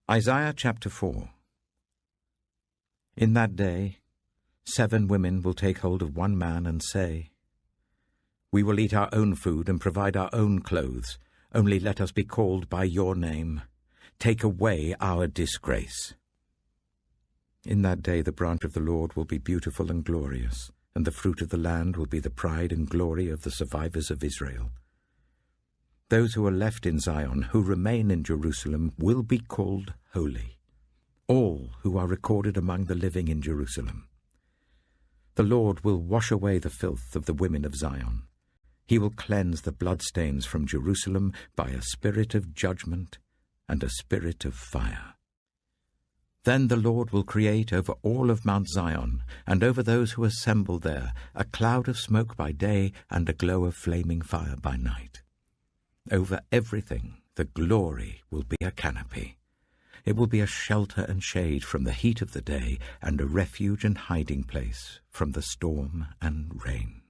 Isaiah chapter 4. In that day 7 women will take hold of one man and say, "We will eat our own food and provide our own clothes. Only let us be called by your name. Take away our disgrace." In that day the branch of the Lord will be beautiful and glorious, and the fruit of the land will be the pride and glory of the survivors of Israel. Those who are left in Zion, who remain in Jerusalem, will be called holy, all who are recorded among the living in Jerusalem. The Lord will wash away the filth of the women of Zion. He will cleanse the bloodstains from Jerusalem by a spirit of judgment and a spirit of fire. Then the Lord will create over all of Mount Zion, and over those who assemble there, a cloud of smoke by day and a glow of flaming fire by night. Over everything the glory will be a canopy. It will be a shelter and shade from the heat of the day, and a refuge and hiding place from the storm and rain.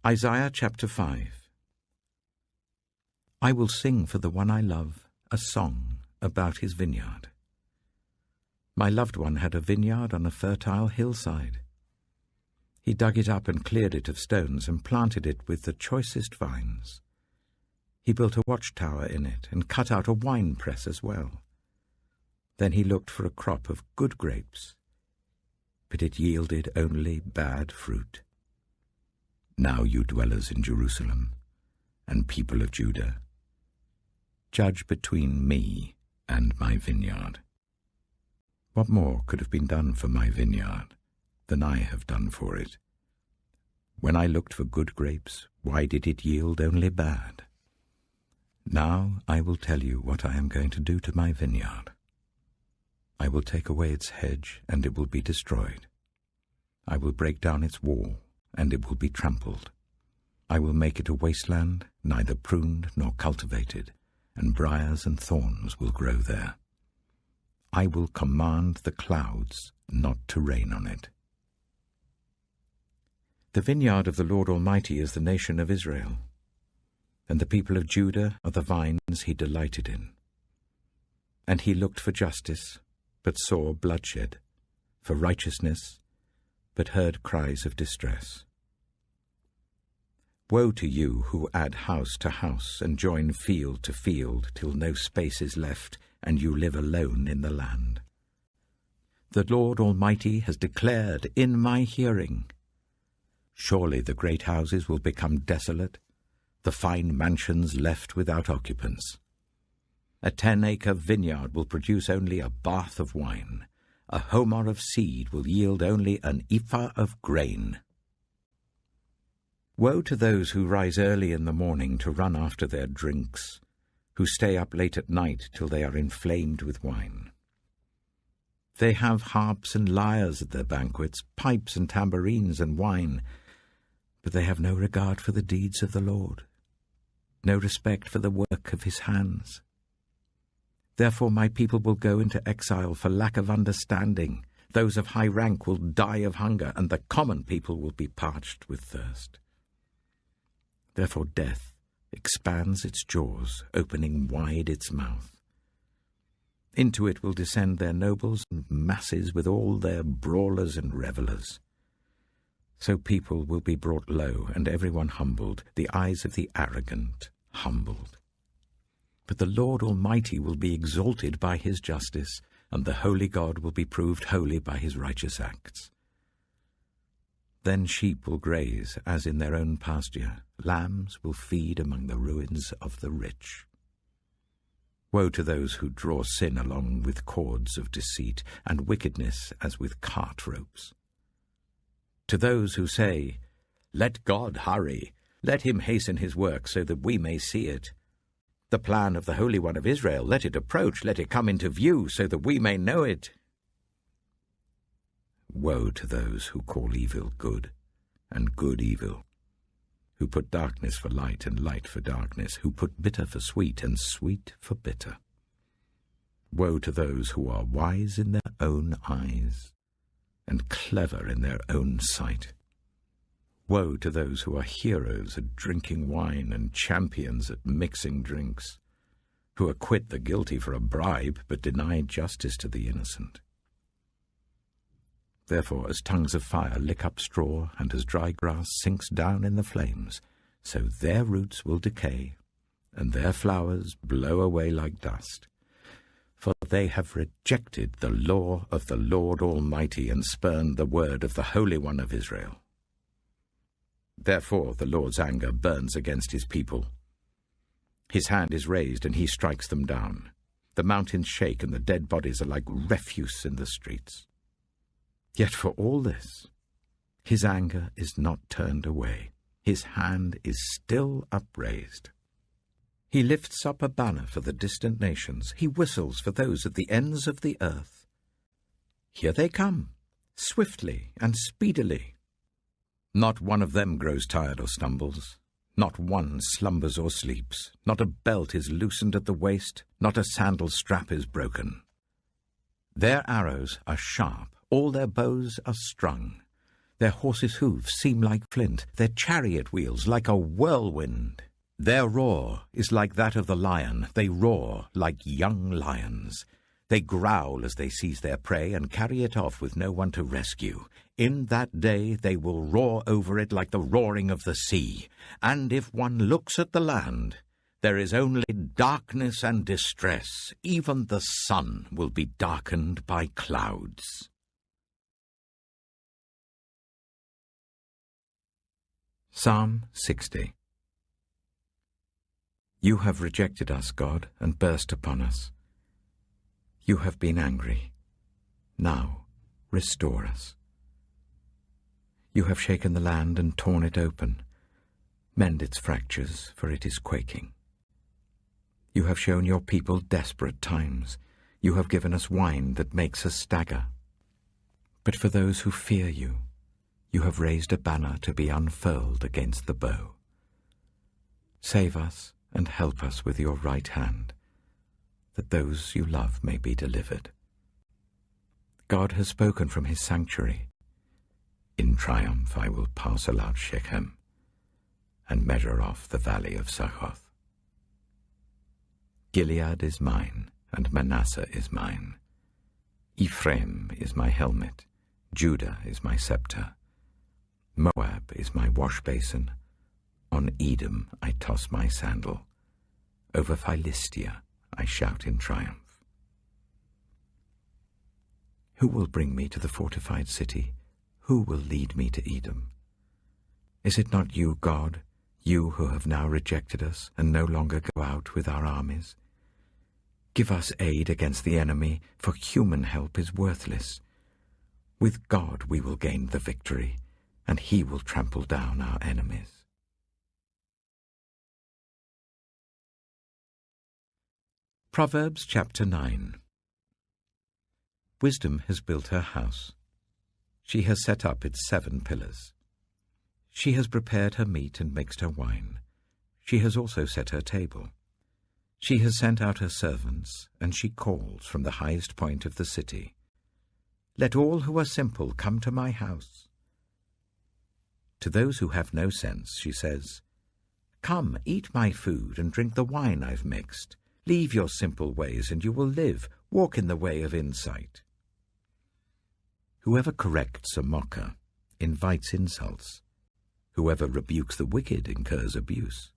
Isaiah chapter 5. I will sing for the one I love a song about his vineyard. My loved one had a vineyard on a fertile hillside. He dug it up and cleared it of stones and planted it with the choicest vines. He built a watchtower in it and cut out a wine press as well. Then he looked for a crop of good grapes, but it yielded only bad fruit. Now you dwellers in Jerusalem and people of Judah, judge between me and my vineyard. What more could have been done for my vineyard than I have done for it? When I looked for good grapes, why did it yield only bad? Now I will tell you what I am going to do to my vineyard. I will take away its hedge, and it will be destroyed. I will break down its wall, and it will be trampled. I will make it a wasteland, neither pruned nor cultivated, and briars and thorns will grow there. I will command the clouds not to rain on it. The vineyard of the Lord Almighty is the nation of Israel, and the people of Judah are the vines he delighted in. And he looked for justice, but saw bloodshed, for righteousness, but heard cries of distress. Woe to you who add house to house and join field to field till no space is left, and you live alone in the land. The Lord Almighty has declared in my hearing, surely the great houses will become desolate, the fine mansions left without occupants. A 10-acre vineyard will produce only a bath of wine. A homer of seed will yield only an ephah of grain. Woe to those who rise early in the morning to run after their drinks, who stay up late at night till they are inflamed with wine. They have harps and lyres at their banquets, pipes and tambourines and wine, but they have no regard for the deeds of the Lord, no respect for the work of his hands. Therefore my people will go into exile for lack of understanding. Those of high rank will die of hunger, and the common people will be parched with thirst. Therefore death expands its jaws, opening wide its mouth. Into it will descend their nobles and masses with all their brawlers and revellers. So people will be brought low, and everyone humbled, the eyes of the arrogant humbled. But the Lord Almighty will be exalted by his justice, and the holy God will be proved holy by his righteous acts. Then sheep will graze as in their own pasture, lambs will feed among the ruins of the rich. Woe to those who draw sin along with cords of deceit, and wickedness as with cart ropes. To those who say, "Let God hurry, let him hasten his work so that we may see it. The plan of the Holy One of Israel, let it approach, let it come into view so that we may know it." Woe to those who call evil good, and good evil, who put darkness for light and light for darkness, who put bitter for sweet and sweet for bitter. Woe to those who are wise in their own eyes, and clever in their own sight. Woe Woe to those who are heroes at drinking wine and champions at mixing drinks, who acquit the guilty for a bribe but deny justice to the innocent. Therefore, as tongues of fire lick up straw, and as dry grass sinks down in the flames, so their roots will decay, and their flowers blow away like dust. For they have rejected the law of the Lord Almighty, and spurned the word of the Holy One of Israel. Therefore the Lord's anger burns against his people. His hand is raised, and he strikes them down. The mountains shake, and the dead bodies are like refuse in the streets. Yet for all this, his anger is not turned away. His hand is still upraised. He lifts up a banner for the distant nations. He whistles for those at the ends of the earth. Here they come, swiftly and speedily. Not one of them grows tired or stumbles. Not one slumbers or sleeps. Not a belt is loosened at the waist. Not a sandal strap is broken. Their arrows are sharp. All their bows are strung. Their horses' hooves seem like flint, their chariot wheels like a whirlwind. Their roar is like that of the lion. They roar like young lions. They growl as they seize their prey and carry it off with no one to rescue. In that day they will roar over it like the roaring of the sea. And if one looks at the land, there is only darkness and distress. Even the sun will be darkened by clouds. Psalm 60. You have rejected us, God, and burst upon us. You have been angry. Now restore us. You have shaken the land and torn it open. Mend its fractures, for it is quaking. You have shown your people desperate times. You have given us wine that makes us stagger. But for those who fear you, you have raised a banner to be unfurled against the bow. Save us and help us with your right hand, that those you love may be delivered. God has spoken from his sanctuary. In triumph I will parcel out Shechem and measure off the valley of Suchet. Gilead is mine, and Manasseh is mine. Ephraim is my helmet, Judah is my scepter. Moab is my wash basin. On Edom I toss my sandal. Over Philistia I shout in triumph. Who will bring me to the fortified city? Who will lead me to Edom? Is it not you, God, you who have now rejected us and no longer go out with our armies? Give us aid against the enemy, for human help is worthless. With God we will gain the victory, and he will trample down our enemies. Proverbs chapter 9. Wisdom has built her house. She has set up its 7 pillars. She has prepared her meat and mixed her wine. She has also set her table. She has sent out her servants, and she calls from the highest point of the city. Let all who are simple come to my house. To those who have no sense, she says, Come, eat my food and drink the wine I've mixed. Leave your simple ways and you will live. Walk in the way of insight. Whoever corrects a mocker invites insults. Whoever rebukes the wicked incurs abuse.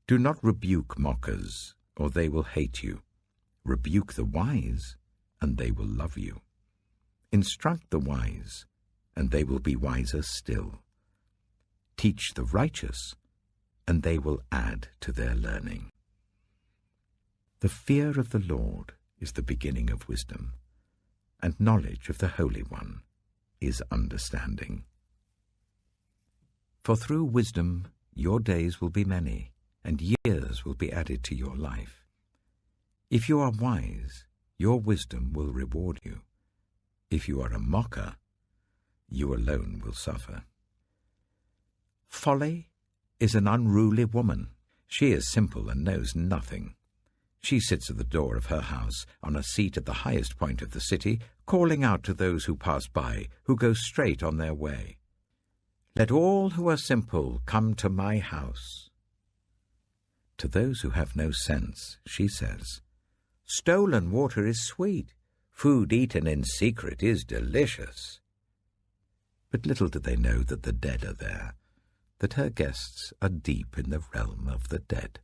Do not rebuke mockers, or they will hate you. Rebuke the wise, and they will love you. Instruct the wise, and they will be wiser still. Teach the righteous, and they will add to their learning. The fear of the Lord is the beginning of wisdom, and knowledge of the Holy One is understanding. For through wisdom your days will be many, and years will be added to your life. If you are wise, your wisdom will reward you. If you are a mocker, you alone will suffer. Folly is an unruly woman. She is simple and knows nothing. She sits at the door of her house, on a seat at the highest point of the city, calling out to those who pass by, who go straight on their way. Let all who are simple come to my house. To those who have no sense, she says, stolen water is sweet, food eaten in secret is delicious. But little do they know that the dead are there, that her guests are deep in the realm of the dead.